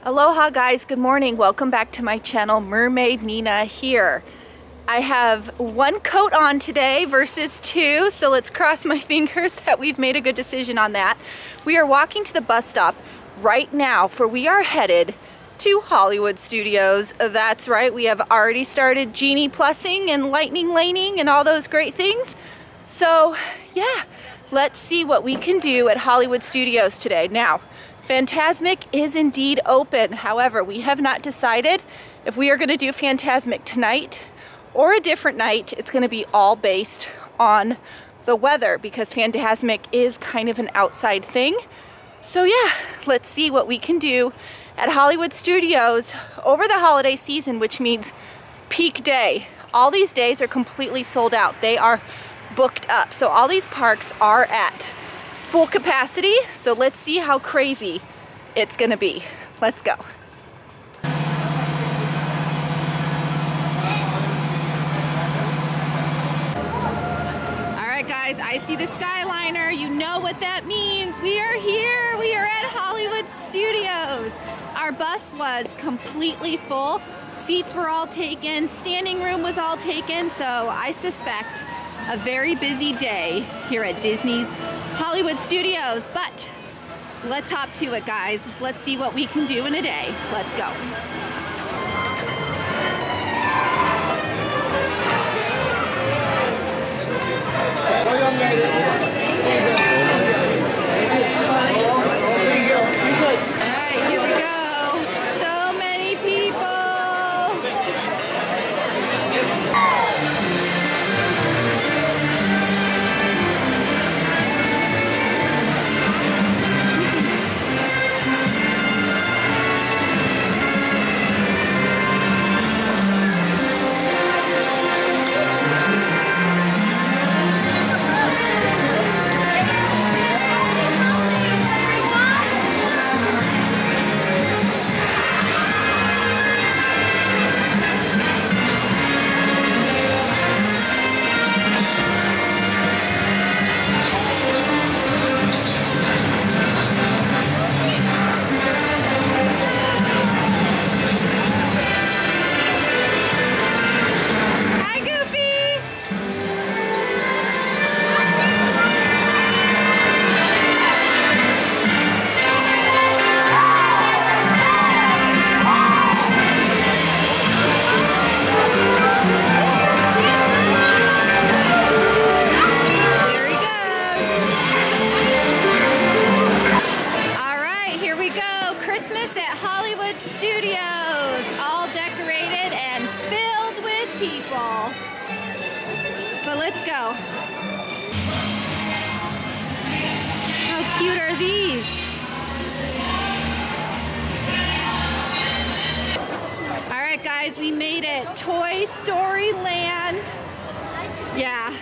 Aloha guys, good morning. Welcome back to my channel. Mermaid Nina here. I have one coat on today versus two, so let's cross my fingers that we've made a good decision on that. We are walking to the bus stop right now, for we are headed to Hollywood Studios. That's right, we have already started Genie plussing and lightning laning and all those great things. So yeah, let's see what we can do at Hollywood Studios today. Now, Fantasmic is indeed open. However, we have not decided if we are going to do Fantasmic tonight or a different night. It's going to be all based on the weather because Fantasmic is kind of an outside thing. So yeah, let's see what we can do at Hollywood Studios over the holiday season, which means peak day. All these days are completely sold out. They are booked up. So all these parks are at full capacity, so let's see how crazy it's gonna be. Let's go. Alright guys, I see the Skyliner. You know what that means. We are here. We are at Hollywood Studios. Our bus was completely full. Seats were all taken. Standing room was all taken, so I suspect a very busy day here at Disney's Hollywood Studios, but let's hop to it, guys. Let's see what we can do in a day. Let's go. All right, here we go. So many people. Let's go. How cute are these? All right, guys, we made it. Toy Story Land. Yeah.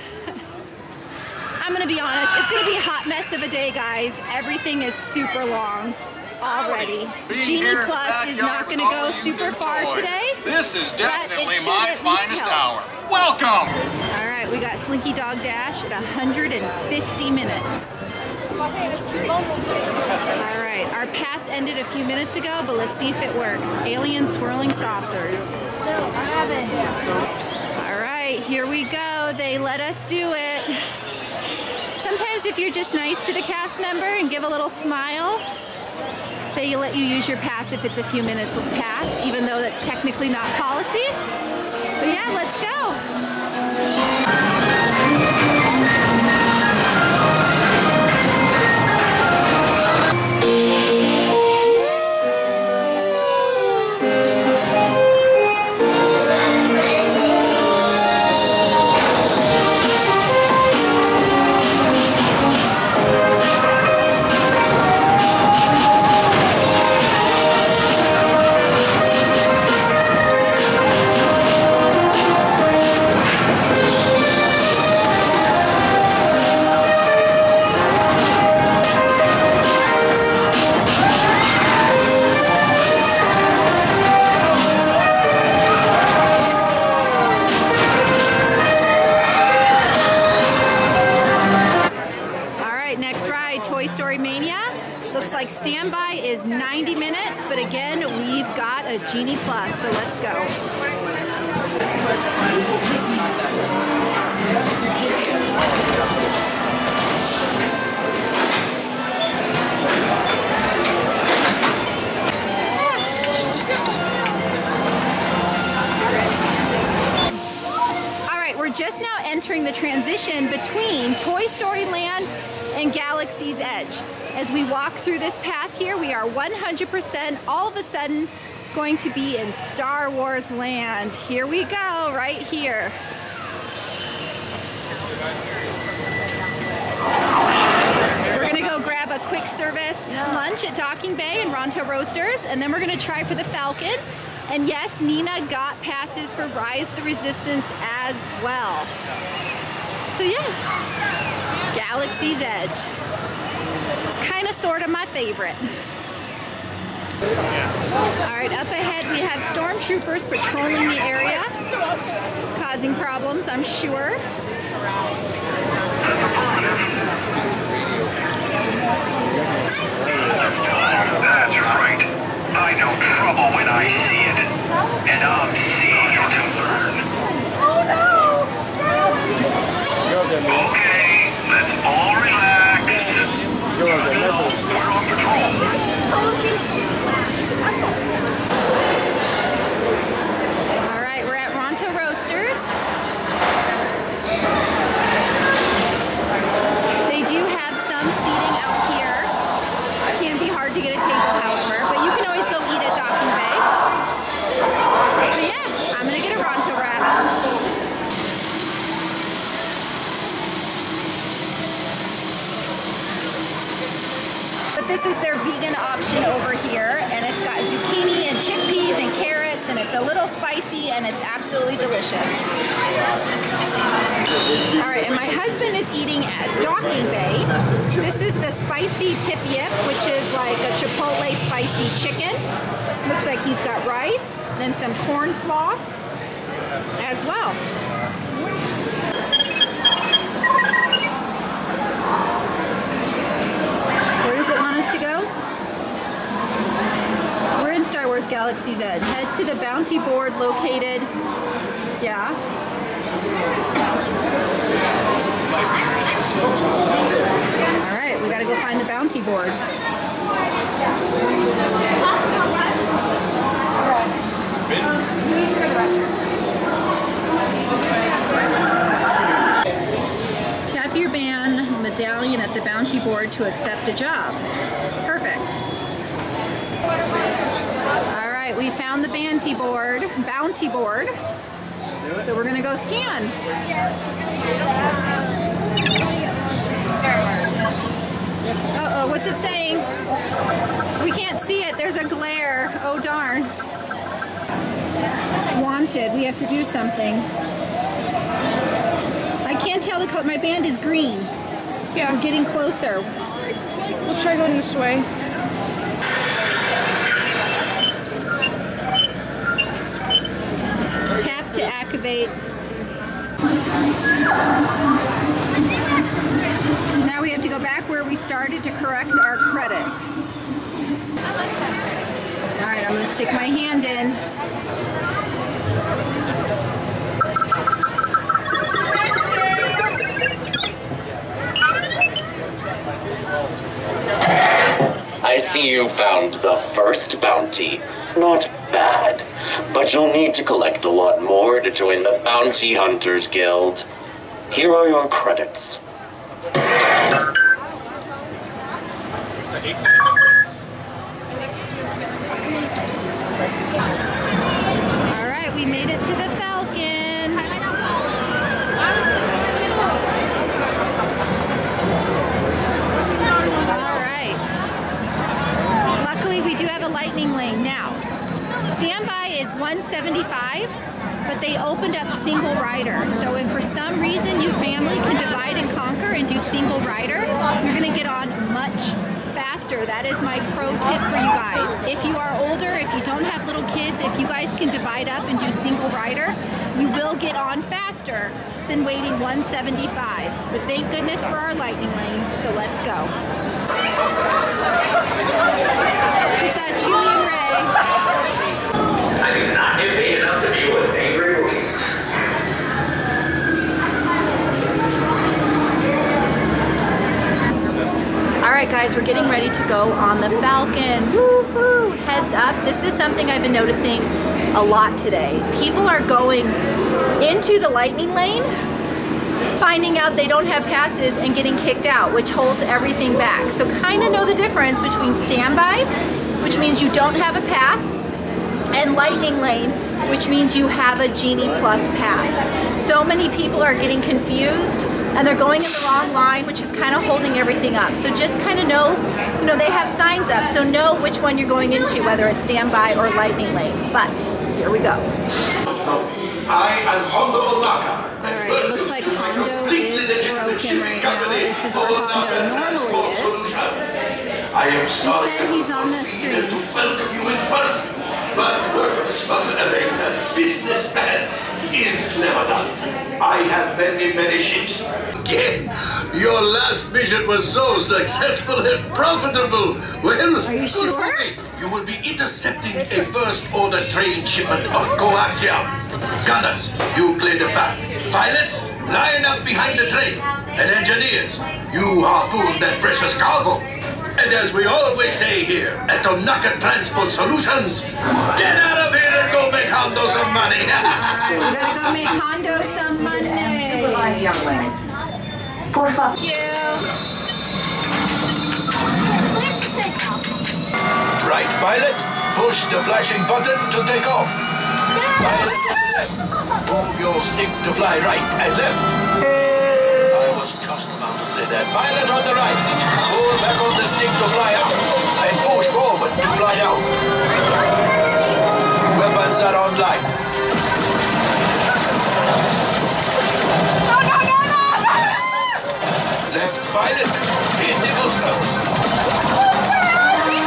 I'm gonna be honest, it's gonna be a hot mess of a day, guys. Everything is super long already. Genie Plus is not gonna go super far today. This is definitely my finest hour. Welcome! All right, we got Slinky Dog Dash at 150 minutes. All right, our pass ended a few minutes ago, but let's see if it works. Alien swirling saucers. No, I haven't. All right, here we go. They let us do it. Sometimes if you're just nice to the cast member and give a little smile, they let you use your pass if it's a few minutes past, even though that's technically not policy. But yeah, let's go. Looks like standby is 90 minutes, but again, we've got a Genie Plus, so let's go. All right, we're just now entering the transition between Toy Story Land and Galaxy's Edge. As we walk through this path here, we are 100% all of a sudden going to be in Star Wars land. Here we go, right here. We're gonna go grab a quick service lunch at Docking Bay and Ronto Roasters, and then we're gonna try for the Falcon. And yes, Nina got passes for Rise the Resistance as well. So yeah, Galaxy's Edge. It's kind of sort of my favorite. All right, up ahead we have stormtroopers patrolling the area, causing problems, I'm sure. That's right. I know trouble when I see it. And I'm seeing your concern. Oh no! Okay, let's all relax. We're on patrol. All right, we're at Ronto Roasters. They do have some seating out here. It can be hard to get a table, however, but you can always go eat at Docking Bay. But yeah, I'm gonna get a Ronto wrap. But this is their vegan option over here, and it's got zucchini and chickpeas and carrots, and it's a little spicy, and it's absolutely delicious. All right, and my husband is eating at Docking Bay. This is the spicy tip yip, which is like a chipotle spicy chicken. Looks like he's got rice, then some corn slaw as well. Where does it want us to go? We're in Star Wars Galaxy's Edge. Head to the bounty board located, yeah. All right, we gotta go find the bounty board. Tap your band medallion at the bounty board to accept a job. Perfect. All right, we found the bounty board. So we're gonna go scan. Uh-oh, what's it saying? We can't see it, there's a glare. Oh darn. Wanted, we have to do something. I can't tell the code, my band is green. Yeah. I'm getting closer. Let's try going this way. Tap to activate. So now we have to go back where we started to correct our credits. All right, I'm gonna stick my hand in. I see you found the first bounty. Not bad, but you'll need to collect a lot more to join the Bounty Hunters Guild. Here are your credits. All right, we made it to the Falcon. All right. Luckily, we do have a lightning lane now. Standby is $175, but they opened up single rider. So if for some reason you family can divide and conquer and do single rider, you're gonna get on much faster. That is my pro tip for you guys. If you are older, if you don't have little kids, if you guys can divide up and do single rider, you will get on faster than waiting $175. But thank goodness for our lightning lane, so let's go. ready to go on the Falcon. Woo-hoo! Heads up, this is something I've been noticing a lot today. People are going into the lightning lane, finding out they don't have passes and getting kicked out, which holds everything back. So kind of know the difference between standby, which means you don't have a pass, and lightning lane, which means you have a Genie Plus pass. So many people are getting confused and they're going in the wrong line, which is kind of holding everything up. So just kind of know, they have signs up, so know which one you're going into, whether it's standby or lightning lane. But here we go. I am Hondo Onaka. Alright, it looks like Hondo is broken right now. This is where Hondo normally is. I am sorry. Instead, he's on the screen. To welcome you in person. But work of a smug and a businessman is never done. I have many ships. Again, your last mission was so successful and profitable. Well, are you sure? You will be intercepting a first-order trade shipment of coaxium. Gunners, you clear the path. Pilots, line up behind the train. And engineers, you harpoon that precious cargo. And as we always say here at Onaka Transport Solutions, get out of here and go make Hondo some money. Alright, we gotta go make Hondo some money. Supervise younglings. Por favor. Thank you. Right, pilot, push the flashing button to take off. Pilot on the left, move your stick to fly right and left. I was just about to say that. Pilot on the right, pull back on the stick to fly out and push forward to fly out. Weapons are online. Left pilot, hit the boosters.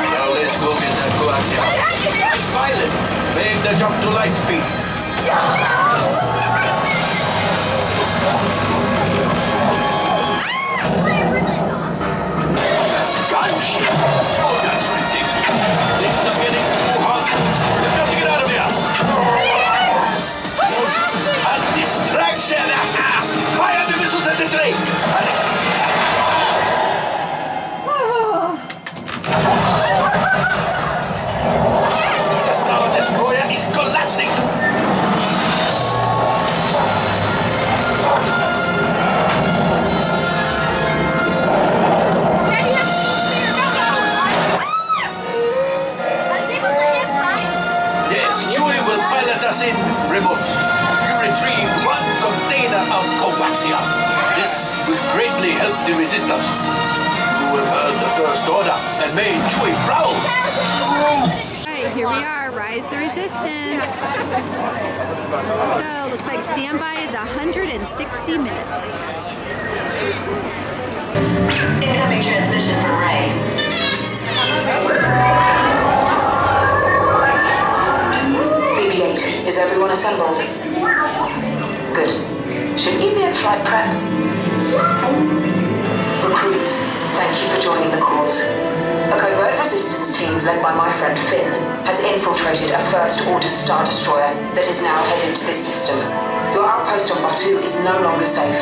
Now let's go get that coaxium. Right pilot, make the jump to light speed. Gunship! Oh, that's ridiculous. Things are getting too hot. We've got to get out of here. It's a distraction. Fire the missiles at the train. The Star Destroyer is collapsing. In remote. You retrieved one container of coaxium. This will greatly help the resistance. You have heard the first order and made Chewie proud. Alright, here we are. Rise the resistance. Let's go. Looks like standby is 160 minutes. Incoming transmission from Ray. Is everyone assembled? Good. Shouldn't you be at flight prep? Recruits, thank you for joining the cause. A covert resistance team led by my friend Finn has infiltrated a first-order Star Destroyer that is now headed to this system. Your outpost on Batu is no longer safe.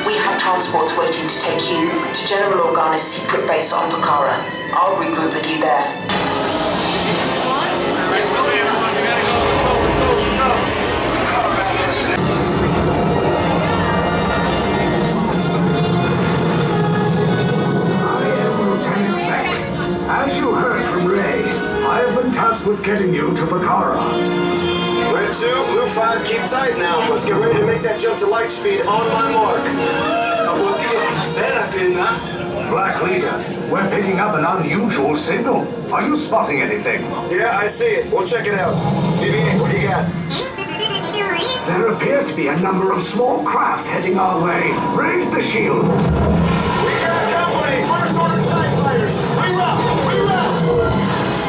We have transports waiting to take you to General Organa's secret base on Pucara. I'll regroup with you there. As you heard from Ray, I have been tasked with getting you to Pucara. Red 2, Blue 5, keep tight now. Let's get ready to make that jump to light speed on my mark. Black Leader, we're picking up an unusual signal. Are you spotting anything? Yeah, I see it. We'll check it out. BB-8, what do you got? There appear to be a number of small craft heading our way. Raise the shields. We got company! First order TIE fighters! Reroute!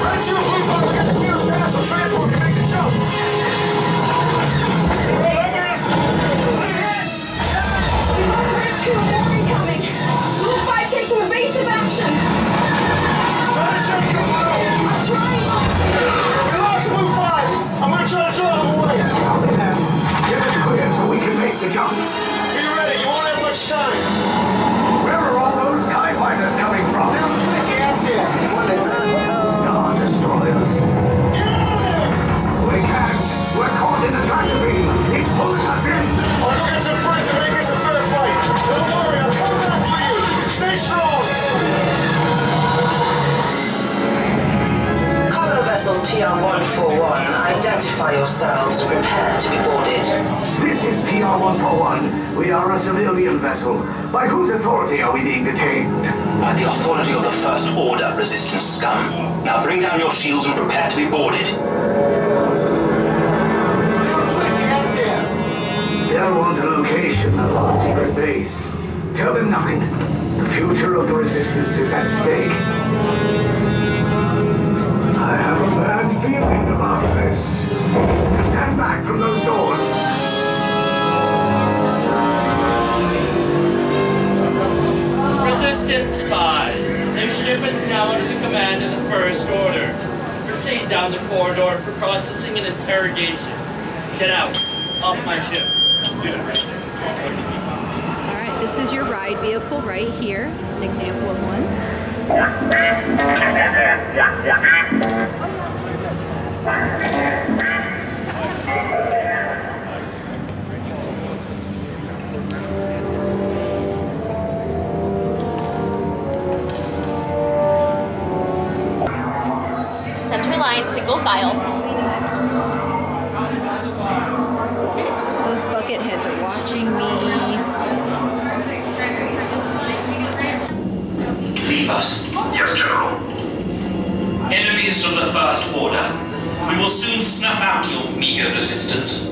Red 2, Blue 5, we got to clear a path so transport can make the jump! Red 2, more incoming. Blue 5, take the evasive action. Try to shut you low! I'm trying. We lost Blue 5! I'm gonna try to draw them away! Copy that. Get us clear so we can make the jump. Be ready, you won't have much time. identify yourselves and prepare to be boarded. This is TR-141. We are a civilian vessel. By whose authority are we being detained? By the authority of the First Order, Resistance scum. Now bring down your shields and prepare to be boarded. They'll want the location of our secret base. Tell them nothing. The future of the Resistance is at stake. I have a bad feeling about this. Stand back from those doors. Resistance spies. Their ship is now under the command of the First Order. Proceed down the corridor for processing and interrogation. Get out. Off my ship. Alright, this is your ride vehicle right here. It's an example of one. Center line, single file. Those bucket heads are watching me. Leave us. Yes, General. Enemies of the First Order. We will soon snuff out your meager resistance.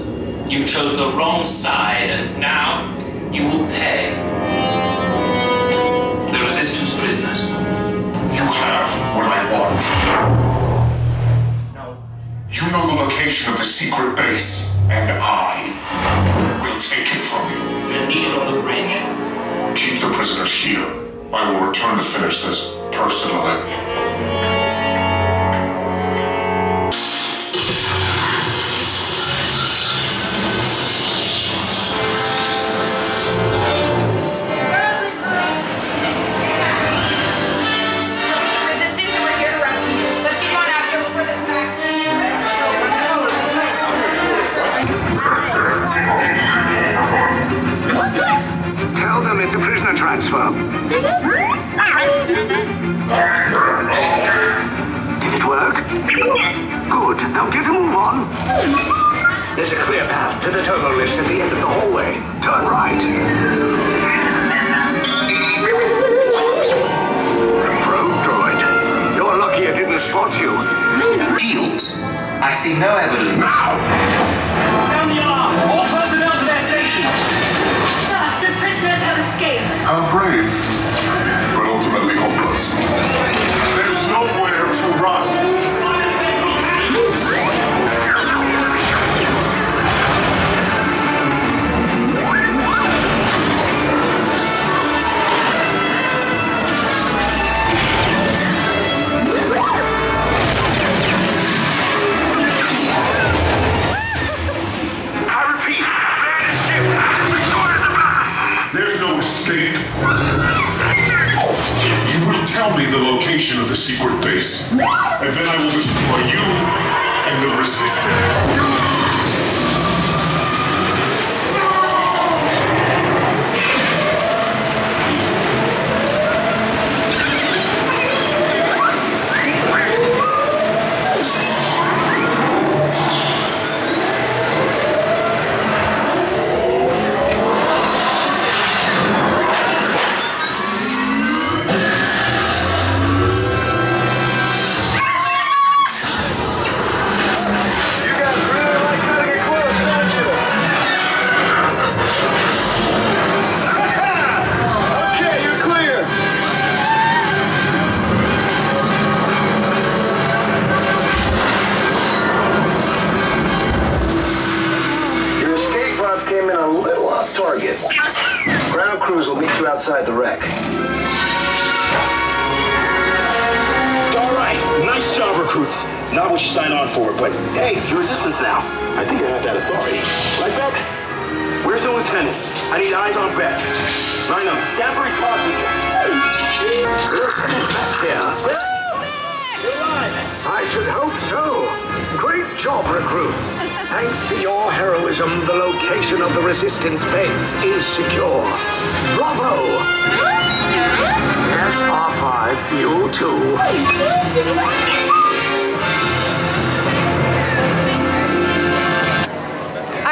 You chose the wrong side, and now you will pay. The Resistance prisoners. You have what I want. No. You know the location of the secret base, and I will take it from you. We're needed on the bridge. Keep the prisoners here. I will return to finish this personally. Resistance, and we're here to rescue you. Let's get on out here before they come back. Tell them it's a prisoner transfer. Did it work? Good. Now get a move on. There's a clear path to the turbo lifts at the end of the hallway. Turn right. Probe droid. You're lucky it didn't spot you. Shields. I see no evidence. Now! Down the alarm! All personnel to their stations! Sir, the prisoners have escaped. How brave, but ultimately hopeless. There's nowhere to run. I repeat, man is ship. Restore the back. There's no escape. You will tell me the location of the secret base, and then I will destroy you and the Resistance. Came in a little off target. Ground crews will meet you outside the wreck. All right, nice job, recruits. Not what you signed on for, but hey, you're Resistance now. I think I have that authority. Right, Beck? Where's the lieutenant? I need eyes on Beck. Line up, stand for his pod beacon. Lieutenant Beck here. I should hope so. Great job, recruits. Thanks to your heroism, the location of the Resistance base is secure. Bravo! Yes, R5, you too.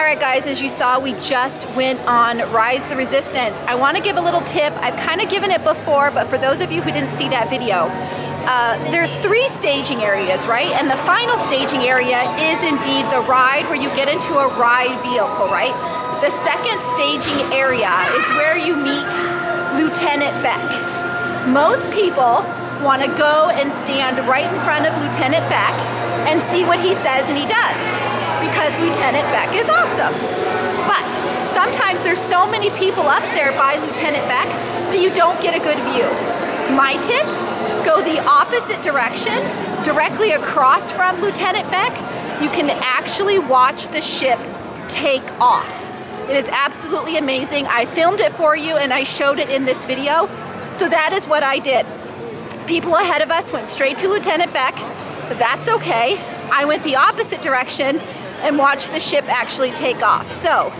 Alright guys, as you saw, we just went on Rise the Resistance. I want to give a little tip. I've kind of given it before, but for those of you who didn't see that video, there's 3 staging areas, right? And the final staging area is indeed the ride where you get into a ride vehicle, right? The second staging area is where you meet Lieutenant Beck. Most people want to go and stand right in front of Lieutenant Beck and see what he says and he does, because Lieutenant Beck is awesome. But sometimes there's so many people up there by Lieutenant Beck that you don't get a good view. My tip, go the opposite direction, directly across from Lieutenant Beck. You can actually watch the ship take off. It is absolutely amazing. I filmed it for you and I showed it in this video. So that is what I did. People ahead of us went straight to Lieutenant Beck, but that's okay. I went the opposite direction and watched the ship actually take off. So,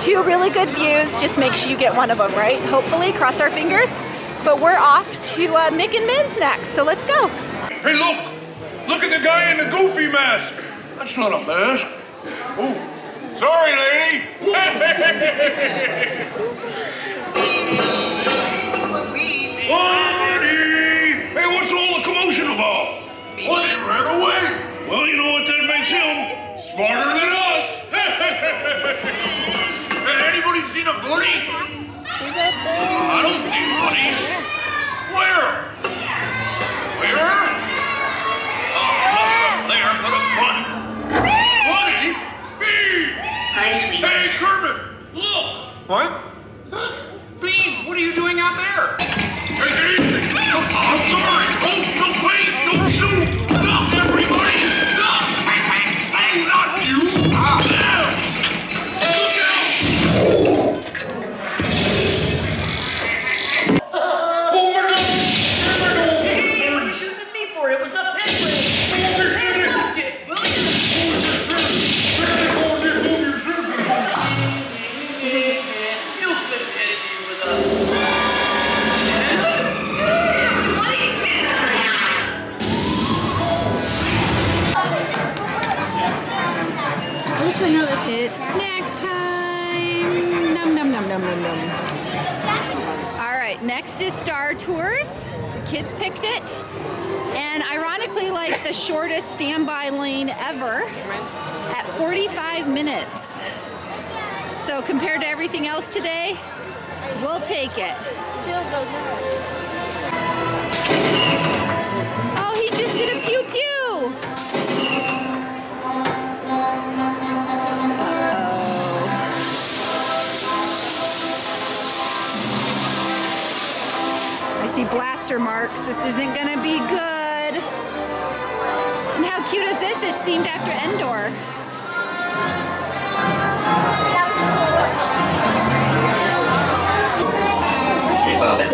2 really good views, just make sure you get one of them, right? Hopefully, cross our fingers. But we're off to Mick and Min's next, so let's go. Hey, look! Look at the guy in the goofy mask! That's not a mask. Oh, sorry, lady! Hey, what's all the commotion about? Well, he ran away. Well, you know what that makes him? Smarter than us. Has anybody seen a bunny? I don't see a bunny. Where? Where? Oh, there, put a bunny. Bunny? Me! Hi, sweetie. Hey, Kermit, look. What? Bean, what are you doing out there? Hey, easy. No, I'm sorry. Oh, no, wait. Don't shoot. Stop, everybody. Stop. Oh, not you. There. Look out. Hey, what are you shooting at me for? It was the penguin. It's snack time. Num num num num num num. All right, next is Star Tours. The kids picked it, and ironically, like the shortest standby lane ever at 45 minutes. So compared to everything else today, we'll take it. Oh, he just did a pew pew. Blaster marks. This isn't gonna be good. And how cute is this? It's themed after Endor. Keep moving.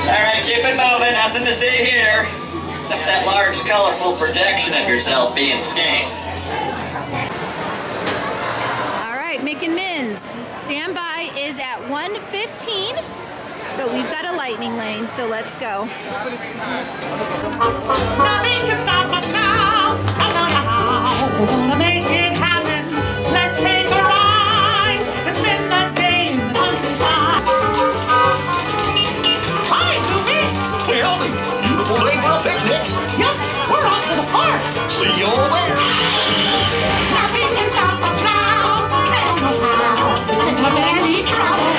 Alright, keep it moving. Nothing to see here. Except that large, colorful projection of yourself being scanned. Alright, Mick and Min's. Standby is at 1:15. But we've got a lightning lane, so let's go. Nothing can stop us now. I'll tell you how. We're gonna make it happen. Let's take a ride and spend the day in the countryside. Hi, Goofy. Hey, Elby. Beautiful day for a picnic. Yep, we're off to the park. See you all there. Nothing can stop us now. I don't know how. Couldn't have any trouble.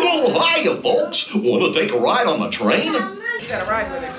Oh, hiya, folks. Want to take a ride on the train? You got to ride with it.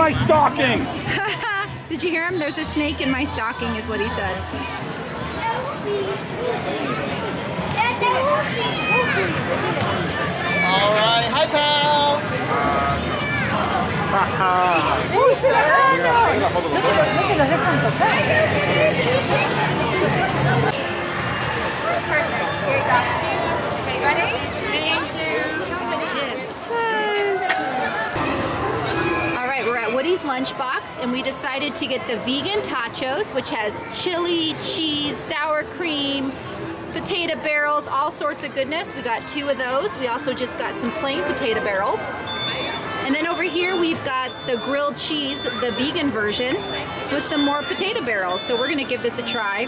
my stocking! Did you hear him? There's a snake in my stocking is what he said. Alright, hi pal! Okay, ready? Thank you. All right, we're at Woody's Lunchbox, and we decided to get the vegan tachos, which has chili, cheese, sour cream, potato barrels, all sorts of goodness. We got 2 of those. We also just got some plain potato barrels. And then over here we've got the grilled cheese, the vegan version, with some more potato barrels. So we're gonna give this a try.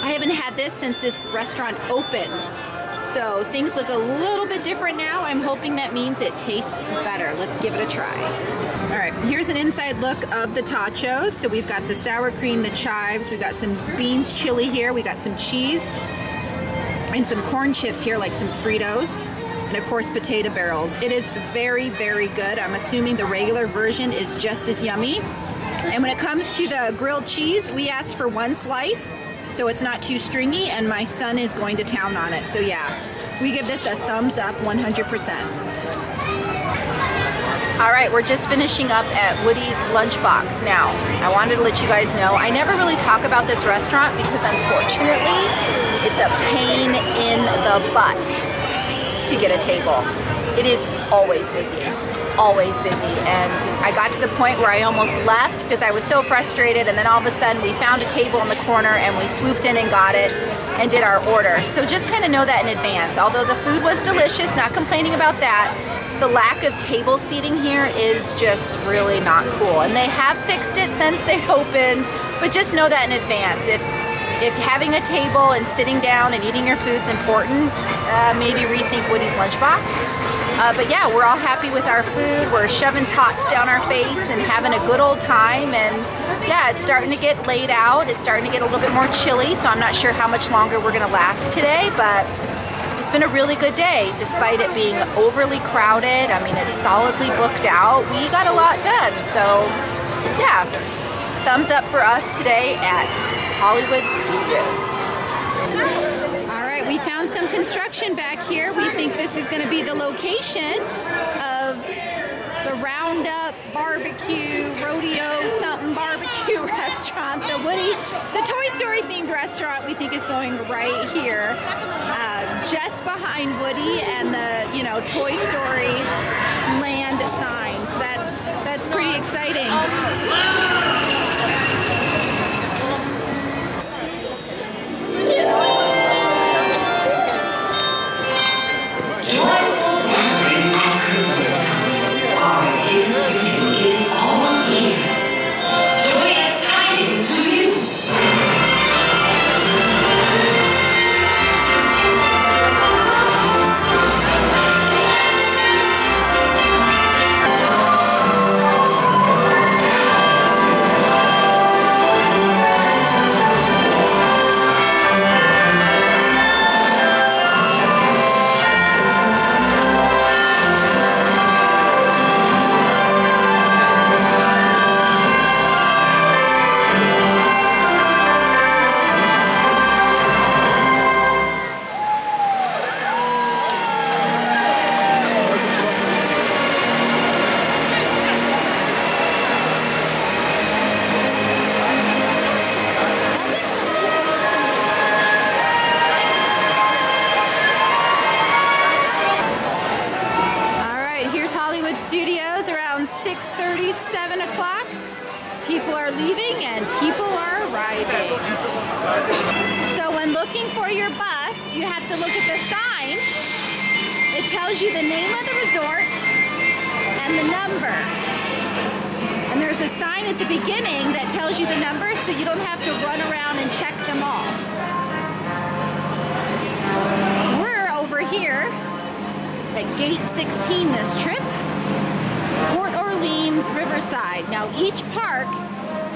I haven't had this since this restaurant opened. So things look a little bit different now. I'm hoping that means it tastes better. Let's give it a try. All right, here's an inside look of the tachos. So we've got the sour cream, the chives, we've got some beans chili here, we got some cheese, and some corn chips here, like some Fritos. And of course, potato barrels. It is very, very good. I'm assuming the regular version is just as yummy. And when it comes to the grilled cheese, we asked for 1 slice, so it's not too stringy, and my son is going to town on it. So yeah, we give this a thumbs up 100%. All right, we're just finishing up at Woody's Lunchbox. Now, I wanted to let you guys know, I never really talk about this restaurant because unfortunately, it's a pain in the butt to get a table. It is always busy, and I got to the point where I almost left because I was so frustrated, and then all of a sudden we found a table in the corner and we swooped in and got it and did our order. So just kind of know that in advance. Although the food was delicious, not complaining about that, the lack of table seating here is just really not cool. And they have fixed it since they opened, but just know that in advance. If having a table and sitting down and eating your food's important, maybe rethink Woody's Lunchbox. But yeah, we're all happy with our food. We're shoving tots down our face and having a good old time. And yeah, it's starting to get laid out. It's starting to get a little bit more chilly, so I'm not sure how much longer we're gonna last today, but it's been a really good day, despite it being overly crowded. I mean, it's solidly booked out. We got a lot done, so yeah. Thumbs up for us today at Hollywood Studios. All right, we found some construction back here. We think this is going to be the location of the Roundup Barbecue Rodeo something barbecue restaurant. The Toy Story themed restaurant we think is going right here, just behind Woody and the Toy Story Land sign. So that's pretty exciting. Studios around 6:30, 7 o'clock. People are leaving and people are arriving. So when looking for your bus, you have to look at the sign. It tells you the name of the resort and the number. And there's a sign at the beginning that tells you the number so you don't have to run around and check them all. We're over here at Gate 16 this trip. Port Orleans Riverside. Now each park,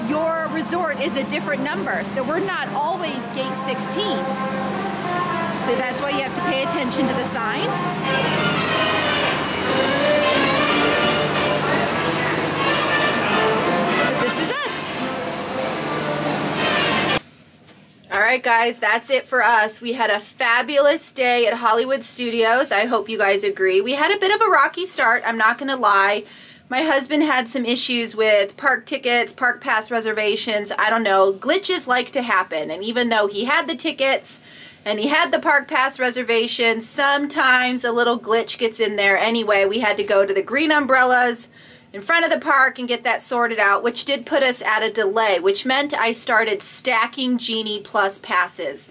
your resort is a different number, so we're not always Gate 16. So that's why you have to pay attention to the sign. Alright guys, that's it for us. We had a fabulous day at Hollywood Studios. I hope you guys agree. We had a bit of a rocky start, I'm not going to lie. My husband had some issues with park tickets, park pass reservations, I don't know. Glitches like to happen, and even though he had the tickets and he had the park pass reservation, sometimes a little glitch gets in there. Anyway, we had to go to the green umbrellas in front of the park and get that sorted out, which did put us at a delay, which meant I started stacking Genie Plus passes.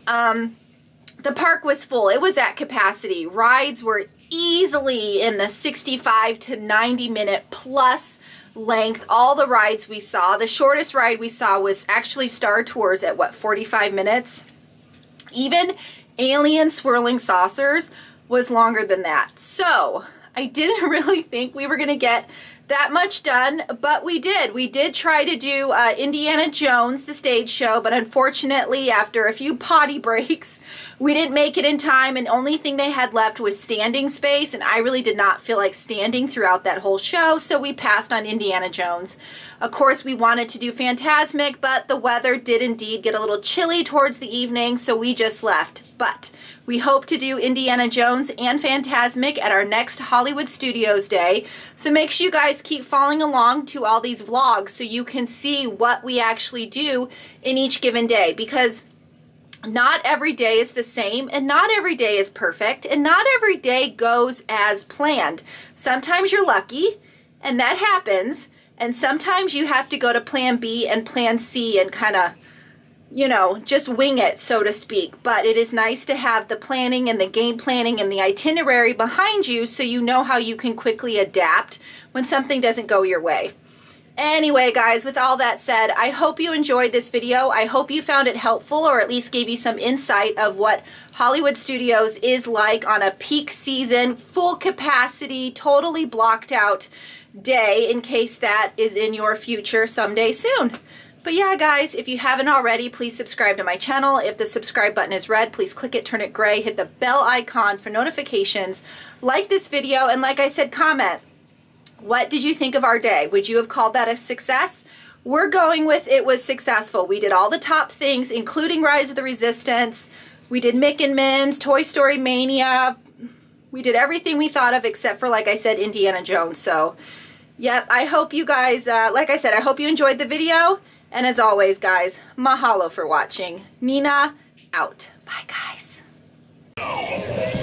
The park was full. It was at capacity. Rides were easily in the 65 to 90 minute plus length. All the rides we saw. The shortest ride we saw was actually Star Tours at what, 45 minutes? Even Alien Swirling Saucers was longer than that. So I didn't really think we were going to get that much done, but we did. We did try to do Indiana Jones, the stage show, but unfortunately after a few potty breaks, we didn't make it in time, and the only thing they had left was standing space, and I really did not feel like standing throughout that whole show, so we passed on Indiana Jones. Of course, we wanted to do Fantasmic, but the weather did indeed get a little chilly towards the evening, so we just left. But we hope to do Indiana Jones and Fantasmic at our next Hollywood Studios Day. So make sure you guys keep following along to all these vlogs so you can see what we actually do in each given day, because not every day is the same, and not every day is perfect, and not every day goes as planned. Sometimes you're lucky, and that happens, and sometimes you have to go to plan B and plan C and kind of, you know, just wing it, so to speak. But it is nice to have the planning and the game planning and the itinerary behind you so you know how you can quickly adapt when something doesn't go your way. Anyway, guys, with all that said, I hope you enjoyed this video. I hope you found it helpful, or at least gave you some insight of what Hollywood Studios is like on a peak season, full capacity, totally blocked out day, in case that is in your future someday soon. But yeah, guys, if you haven't already, please subscribe to my channel. If the subscribe button is red, please click it, turn it gray, hit the bell icon for notifications, like this video, and like I said, comment. What did you think of our day? Would you have called that a success? We're going with it was successful. We did all the top things, including Rise of the Resistance. We did Mick and Min's, Toy Story Mania. We did everything we thought of except for, like I said, Indiana Jones. So, yep, I hope you guys, like I said, I hope you enjoyed the video. And as always, guys, mahalo for watching. Nina, out. Bye, guys.